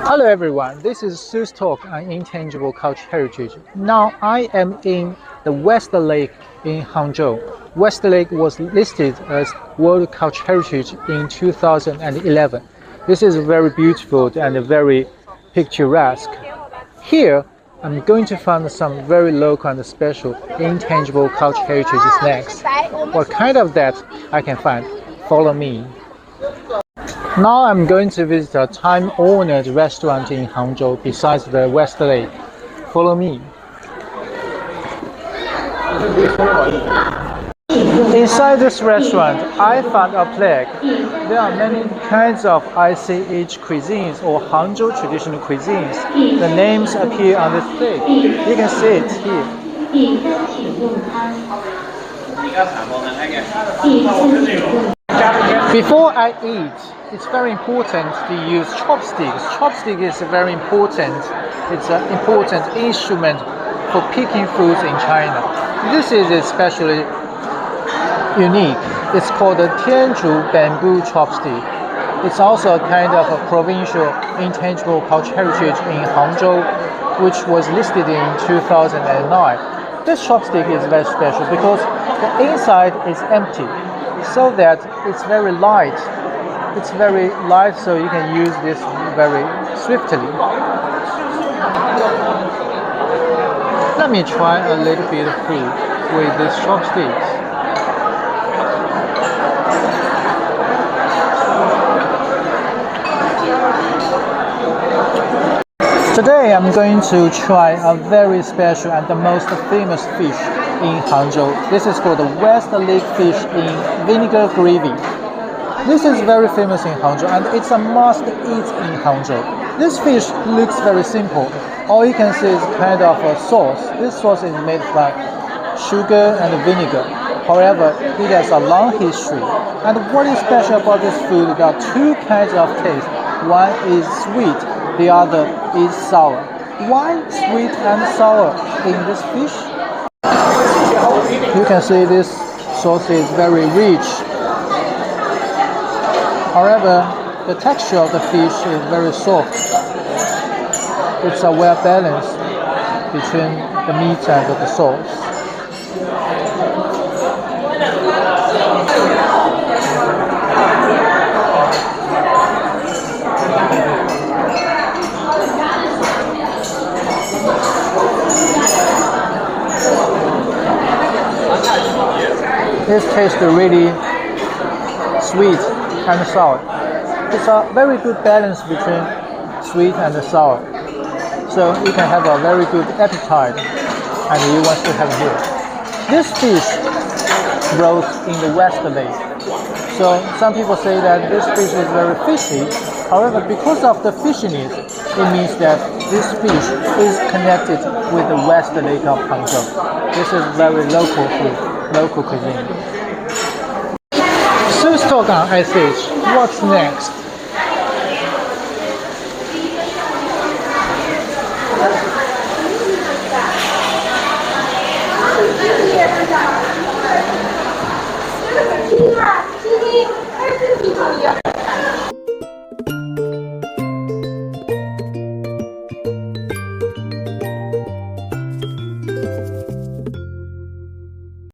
Hello everyone, this is Sue's talk on intangible cultural heritage. Now I am in the West Lake in Hangzhou. West Lake was listed as World Cultural Heritage in 2011. This is very beautiful and very picturesque. Here, I'm going to find some very local and special intangible cultural heritage snacks. What kind of that I can find? Follow me. Now I'm going to visit a time-honored restaurant in Hangzhou besides the West Lake. Follow me. Inside this restaurant, I found a plaque. There are many kinds of ICH cuisines or Hangzhou traditional cuisines. The names appear on this plaque. You can see it here. Before I eat, it's very important to use chopsticks. Chopstick is very important. It's an important instrument for picking foods in China. This is especially unique. It's called the Tianzhu bamboo chopstick. It's also a kind of a provincial intangible cultural heritage in Hangzhou, which was listed in 2009. This chopstick is very special because the inside is empty, so that it's very light. It's very light, so you can use this very swiftly. Let me try a little bit of food with these chopsticks. Today I'm going to try a very special and the most famous fish in Hangzhou. This is called the West Lake fish in vinegar gravy. This is very famous in Hangzhou and it's a must-eat in Hangzhou. This fish looks very simple. All you can see is kind of a sauce. This sauce is made from sugar and vinegar. However, it has a long history. And what is special about this food? There are two kinds of taste. One is sweet, the other is sour. Why sweet and sour in this fish? You can see this sauce is very rich. However, the texture of the fish is very soft. It's a well balance between the meat and the sauce. This tastes really sweet and sour. It's a very good balance between sweet and sour. So you can have a very good appetite and you want to have here. This fish grows in the West Lake. So some people say that this fish is very fishy. However, because of the fishiness, it means that this fish is connected with the West Lake of Hangzhou. This is very local food, local cuisine. Sue's talk on ICH. What's next?